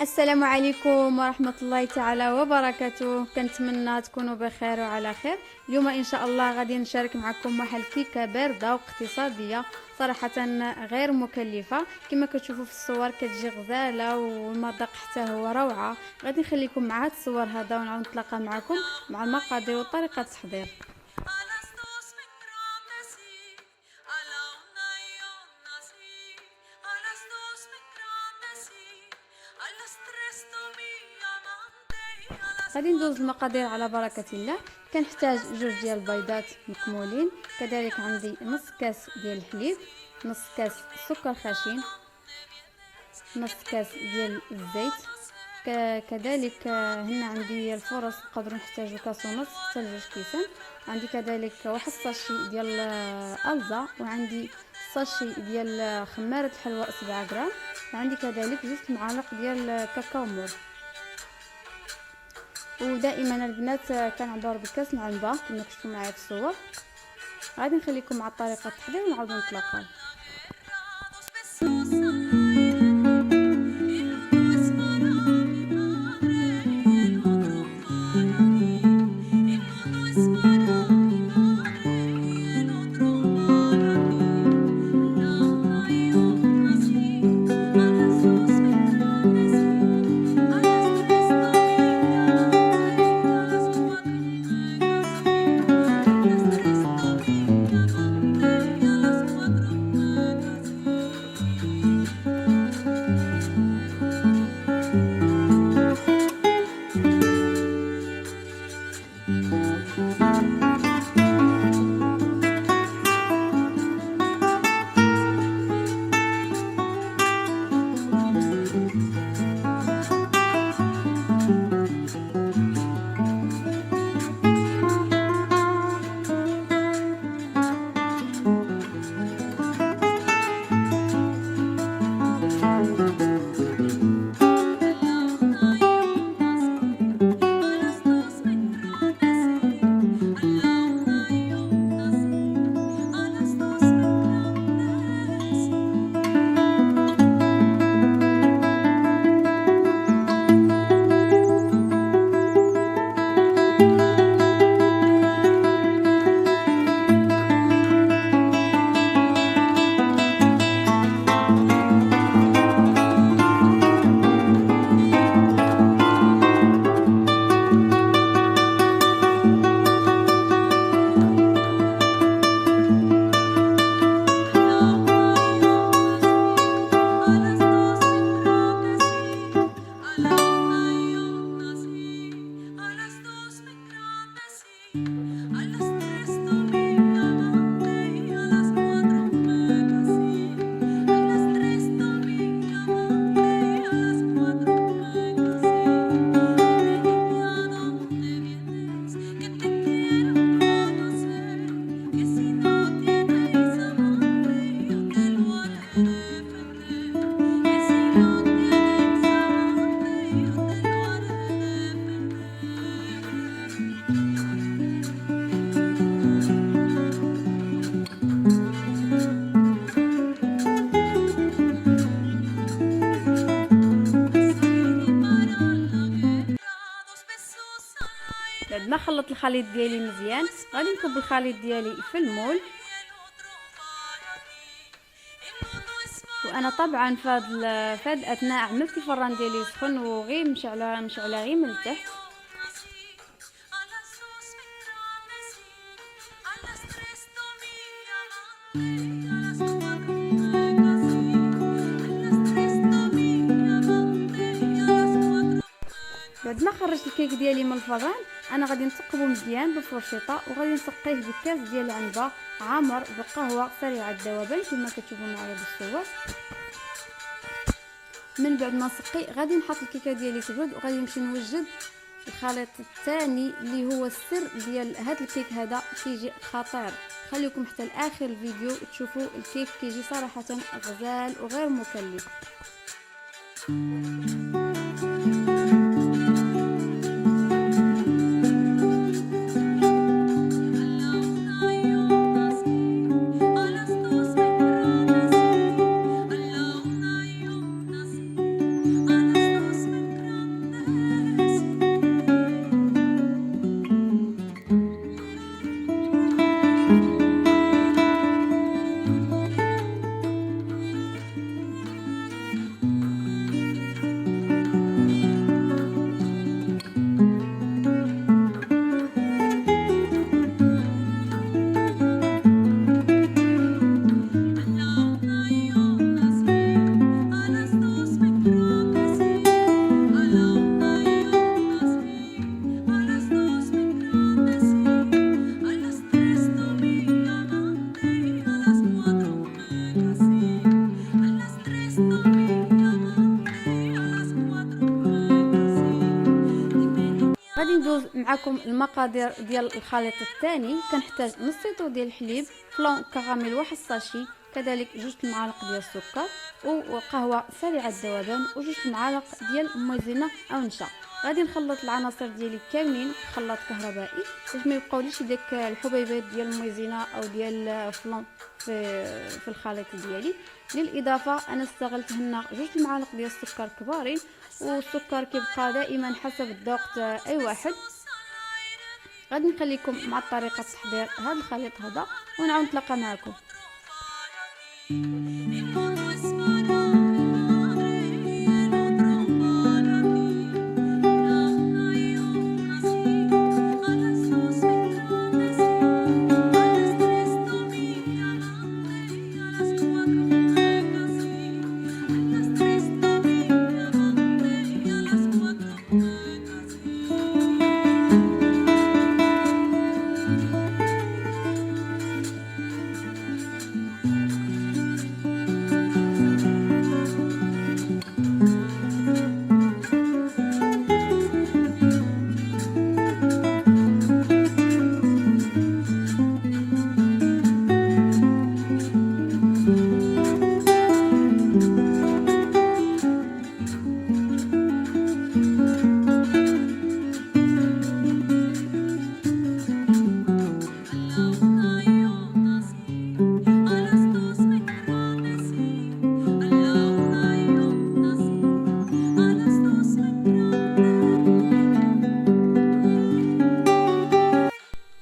السلام عليكم ورحمة الله تعالى وبركاته. كنتمنى تكونوا بخير وعلى خير. اليوم ان شاء الله غادي نشارك معكم واحد الكيكه بارده واقتصاديه صراحه غير مكلفه. كما كتشوفوا في الصور كتجي غزاله والمذاق حتى هو روعه. غادي نخليكم مع هاد الصور هذا ونعاود نتلاقى معكم مع المقادير وطريقه التحضير. غادي ندوز المقادير على بركه الله. كنحتاج جوج ديال البيضات مكمولين، كذلك عندي نص كاس ديال الحليب، نص كاس سكر خشن، نص كاس ديال الزيت، كذلك هنا عندي الفرص نقدروا نحتاجوا كاس ونص حتى لجوج كيسان. عندي كذلك واحد الساشي ديال الالزا، وعندي ساشي ديال خماره الحلوى 7 غرام، وعندي كذلك جوج معالق ديال كاكاو مور. ودائما البنات كنعبر بكاس العنبه كما كتشوفوا معايا في الصور. غادي نخليكم مع طريقه التحضير ونعاودوا نتلاقاو. بعد ما خلطت الخليط ديالي مزيان غادي نكب الخليط ديالي في المول. وانا طبعا فهاد اثناء عملت الفران ديالي سخن وغير مشعله غير من التحت. بعد ما خرجت الكيك ديالي من الفران انا غادي نثقبو مزيان بالفرشيطه، وغادي نسقيه بكاس ديال العنبه عامر بقهوه سريعه الذوبان كما كتشوفوا معايا بالصور. من بعد ما نسقي غادي نحط الكيكه ديالي تبرد، وغادي نمشي نوجد الخليط الثاني اللي هو السر ديال هذا الكيك. هذا كيجي خطير، خليكم حتى لاخر الفيديو تشوفوا الكيك كيجي صراحه غزال وغير مكلف. ندوز معكم المقادير ديال الخليط الثاني. كنحتاج نص لتر ديال الحليب، فلون كراميل واحد ساشي، كذلك 2 المعالق ديال السكر، وقهوه سريعه الذوبان، و2 المعالق ديال المايزينا او نشا. غادي نخلط العناصر ديالي كاملين في خلاط كهربائي باش ما يبقاوليش داك الحبيبات ديال المايزينا او ديال الفلون في الخليط ديالي. للاضافه انا استغلت هنا 2 المعالق ديال السكر كبارين، والسكر كيبقى دائما حسب الذوق تاع اي واحد. غادي نخليكم مع طريقه تحضير هذا الخليط هذا ونعاود نتلاقى معكم.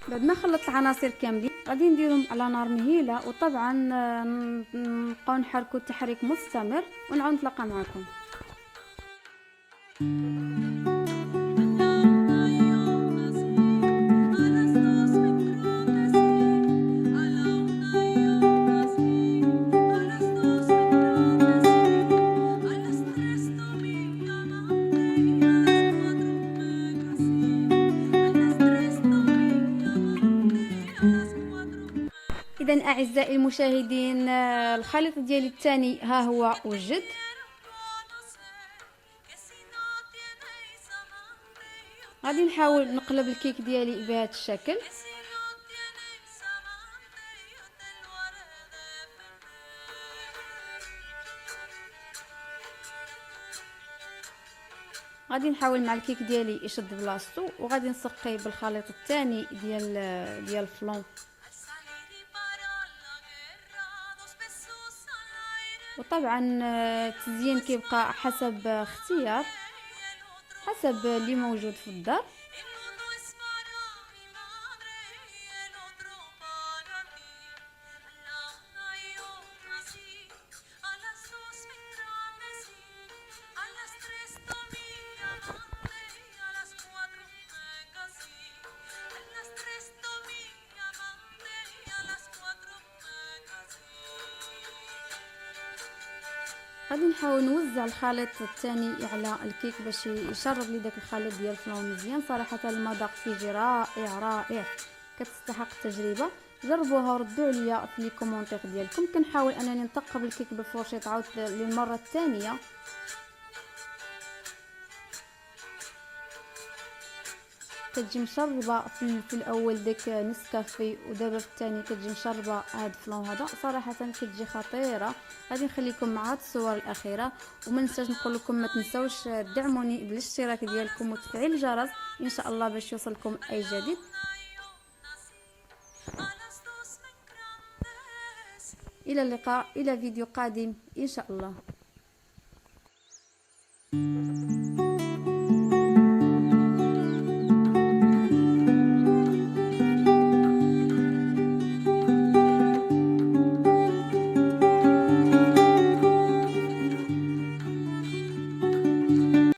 بعد ما خلطت العناصر كاملين غادي نديرهم على نار مهيله، وطبعا نبقاو نحركو تحريك مستمر ونعاود نتلاقى معكم. إذن أعزائي المشاهدين، الخليط ديالي الثاني ها هو وجد. غادي نحاول نقلب الكيك ديالي بهذا الشكل. غادي نحاول مع الكيك ديالي يشد بلاصتو، وغادي نسقي بالخليط الثاني ديال الفلون. وطبعا التزيين كيبقى حسب اختيار، حسب اللي موجود في الدار. غادي نحاول نوزع الخليط الثاني على الكيك باش يشرب لي داك الخليط ديال الفلون مزيان. صراحه المذاق كيجي رائع رائع، كتستحق التجربه. جربوها وردوا عليا في لي كومونتير ديالكم. كنحاول انني نثقب الكيك بالفرشيط عاود للمره الثانيه. كتجي مشربه في الاول داك نسكافي، ودابا في الثاني كتجي مشربه هاد الفلون هذا. صراحه كتجي خطيره. غادي نخليكم مع هاد الصور الاخيره، وما ننساش نقول لكم ما تنساوش تدعموني بالاشتراك ديالكم وتفعيل الجرس ان شاء الله باش يوصلكم اي جديد. الى اللقاء، الى فيديو قادم ان شاء الله.